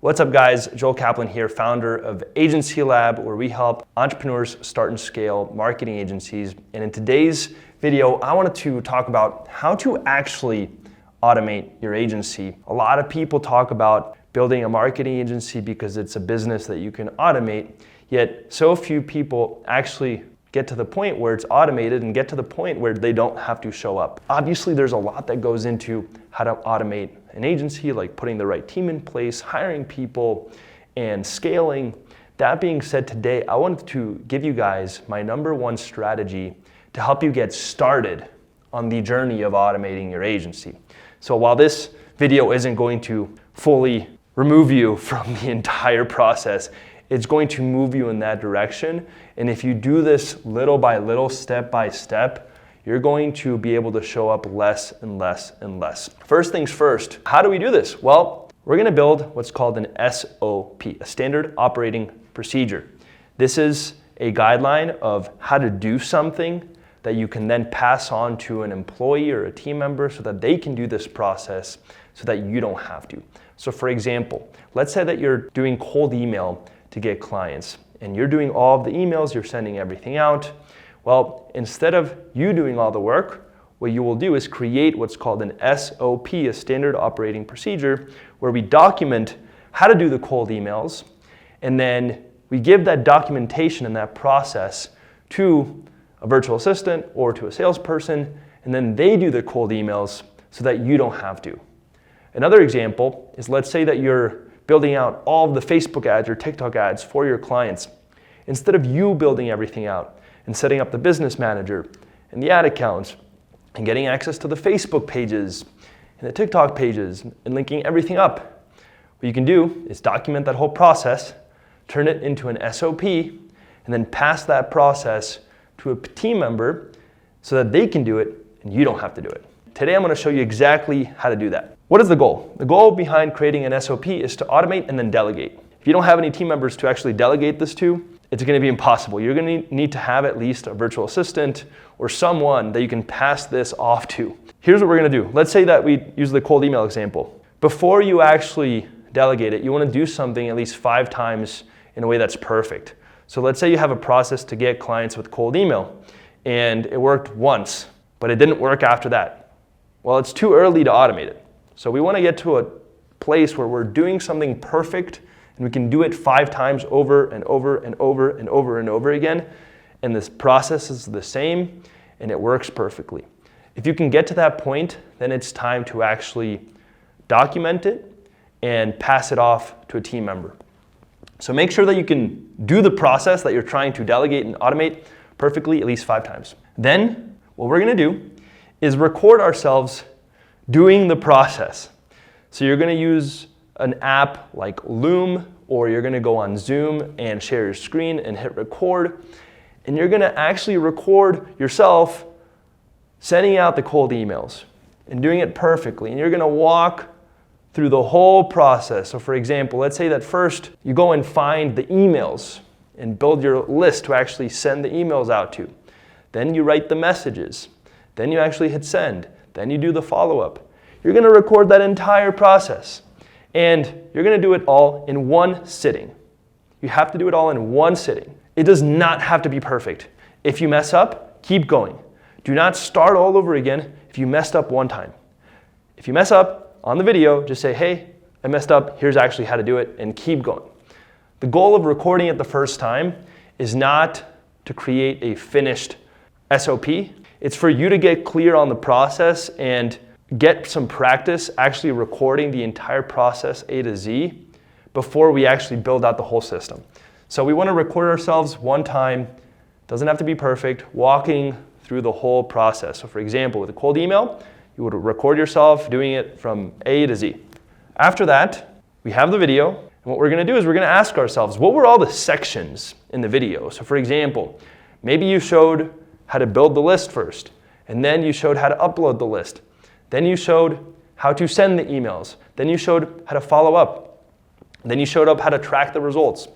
What's up guys, Joel Kaplan here, founder of Agency Lab, where we help entrepreneurs start and scale marketing agencies. And in today's video, I wanted to talk about how to actually automate your agency. A lot of people talk about building a marketing agency because it's a business that you can automate, yet so few people actually get to the point where it's automated and get to the point where they don't have to show up. Obviously, there's a lot that goes into how to automate an agency, like putting the right team in place, hiring people, and scaling. That being said, today I wanted to give you guys my #1 strategy to help you get started on the journey of automating your agency. So while this video isn't going to fully remove you from the entire process, it's going to move you in that direction. And if you do this little by little, step by step, you're going to be able to show up less and less and less. First things first, how do we do this? Well, we're gonna build what's called an SOP, a standard operating procedure. This is a guideline of how to do something that you can then pass on to an employee or a team member so that they can do this process so that you don't have to. So for example, let's say that you're doing cold email to get clients and you're doing all of the emails, you're sending everything out. Well, instead of you doing all the work, what you will do is create what's called an SOP, a standard operating procedure, where we document how to do the cold emails, and then we give that documentation and that process to a virtual assistant or to a salesperson, and then they do the cold emails so that you don't have to. Another example is, let's say that you're building out all of the Facebook ads or TikTok ads for your clients. Instead of you building everything out and setting up the business manager and the ad accounts and getting access to the Facebook pages and the TikTok pages and linking everything up, what you can do is document that whole process, turn it into an SOP, and then pass that process to a team member so that they can do it and you don't have to do it. Today I'm going to show you exactly how to do that. What is the goal? The goal behind creating an SOP is to automate and then delegate. If you don't have any team members to actually delegate this to, it's going to be impossible. You're going to need to have at least a virtual assistant or someone that you can pass this off to. Here's what we're going to do. Let's say that we use the cold email example. Before you actually delegate it, you want to do something at least 5 times in a way that's perfect. So let's say you have a process to get clients with cold email and it worked once, but it didn't work after that. Well, it's too early to automate it. So we want to get to a place where we're doing something perfect and we can do it 5 times over and over and over and over and over again. And this process is the same and it works perfectly. If you can get to that point, then it's time to actually document it and pass it off to a team member. So make sure that you can do the process that you're trying to delegate and automate perfectly at least 5 times. Then what we're going to do is record ourselves doing the process. So you're going to use an app like Loom, or you're going to go on Zoom and share your screen and hit record, and you're going to actually record yourself sending out the cold emails and doing it perfectly, and you're going to walk through the whole process. So for example, let's say that first you go and find the emails and build your list to actually send the emails out to. Then you write the messages. Then you actually hit send. Then you do the follow-up. You're going to record that entire process. And you're going to do it all in one sitting. You have to do it all in one sitting. It does not have to be perfect. If you mess up, keep going. Do not start all over again if you messed up one time. If you mess up on the video, just say, hey, I messed up. Here's actually how to do it, and keep going. The goal of recording it the first time is not to create a finished SOP. It's for you to get clear on the process and get some practice actually recording the entire process A to Z before we actually build out the whole system. So we want to record ourselves one time, doesn't have to be perfect, walking through the whole process. So for example, with a cold email, you would record yourself doing it from A to Z. After that, we have the video, and what we're going to do is we're going to ask ourselves, what were all the sections in the video? So for example, maybe you showed how to build the list first, and then you showed how to upload the list. Then you showed how to send the emails. Then you showed how to follow up. Then you showed up how to track the results.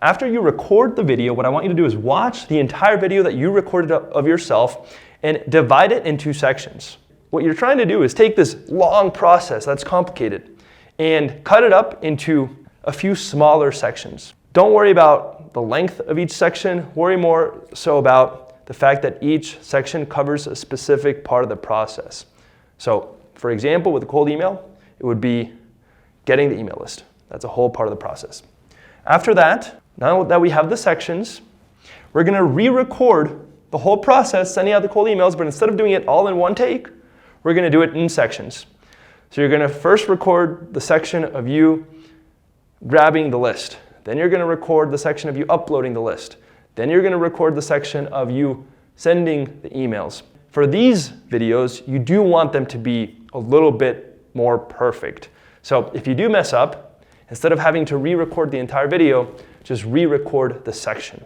After you record the video, what I want you to do is watch the entire video that you recorded of yourself and divide it into sections. What you're trying to do is take this long process that's complicated and cut it up into a few smaller sections. Don't worry about the length of each section, worry more so about the fact that each section covers a specific part of the process. So, for example, with a cold email, it would be getting the email list. That's a whole part of the process. After that, now that we have the sections, we're gonna re-record the whole process, sending out the cold emails, but instead of doing it all in one take, we're gonna do it in sections. So you're gonna first record the section of you grabbing the list. Then you're gonna record the section of you uploading the list. Then you're gonna record the section of you sending the emails. For these videos, you do want them to be a little bit more perfect. So if you do mess up, instead of having to re-record the entire video, just re-record the section.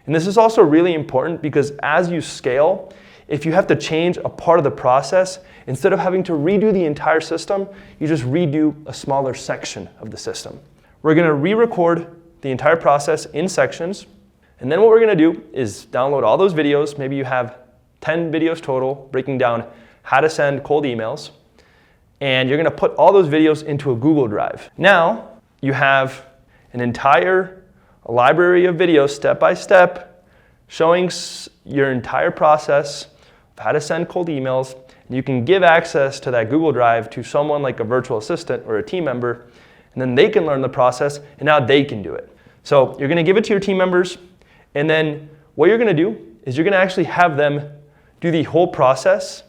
And this is also really important because as you scale, if you have to change a part of the process, instead of having to redo the entire system, you just redo a smaller section of the system. We're gonna re-record the entire process in sections, and then what we're gonna do is download all those videos. Maybe you have 10 videos total, breaking down how to send cold emails, and you're gonna put all those videos into a Google Drive. Now, you have an entire library of videos, step by step, showing your entire process of how to send cold emails. And you can give access to that Google Drive to someone like a virtual assistant or a team member, and then they can learn the process, and now they can do it. So you're gonna give it to your team members, and then what you're gonna do is you're gonna actually have them do the whole process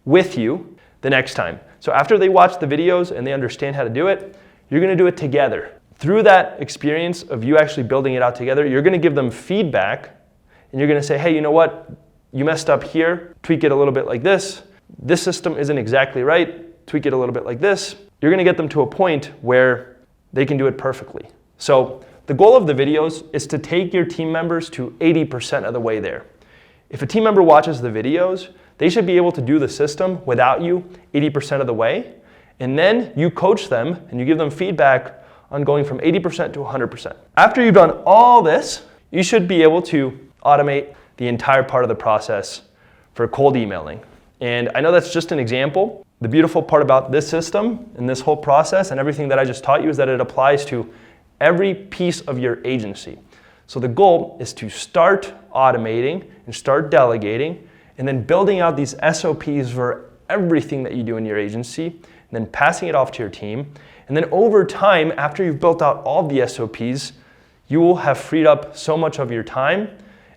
with you the next time. So after they watch the videos and they understand how to do it, you're gonna do it together. Through that experience of you actually building it out together, you're gonna give them feedback, and you're gonna say, hey, you know what? You messed up here, tweak it a little bit like this. This system isn't exactly right, tweak it a little bit like this. You're gonna get them to a point where they can do it perfectly. So the goal of the videos is to take your team members to 80% of the way there. If a team member watches the videos, they should be able to do the system without you 80% of the way. And then you coach them and you give them feedback on going from 80% to 100%. After you've done all this, you should be able to automate the entire part of the process for cold emailing. And I know that's just an example. The beautiful part about this system and this whole process and everything that I just taught you is that it applies to every piece of your agency. So the goal is to start automating and start delegating and then building out these SOPs for everything that you do in your agency, and then passing it off to your team. And then over time, after you've built out all the SOPs, you will have freed up so much of your time,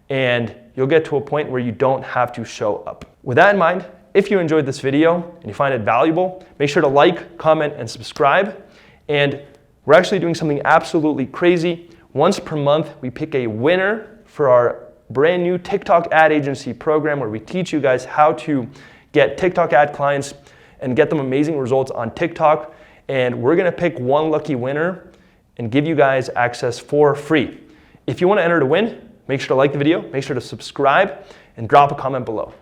and you'll get to a point where you don't have to show up. With that in mind, if you enjoyed this video and you find it valuable, make sure to like, comment, and subscribe. And we're actually doing something absolutely crazy. Once per month, we pick a winner for our brand new TikTok ad agency program where we teach you guys how to get TikTok ad clients and get them amazing results on TikTok. And we're gonna pick one lucky winner and give you guys access for free. If you wanna enter to win, make sure to like the video, make sure to subscribe, and drop a comment below.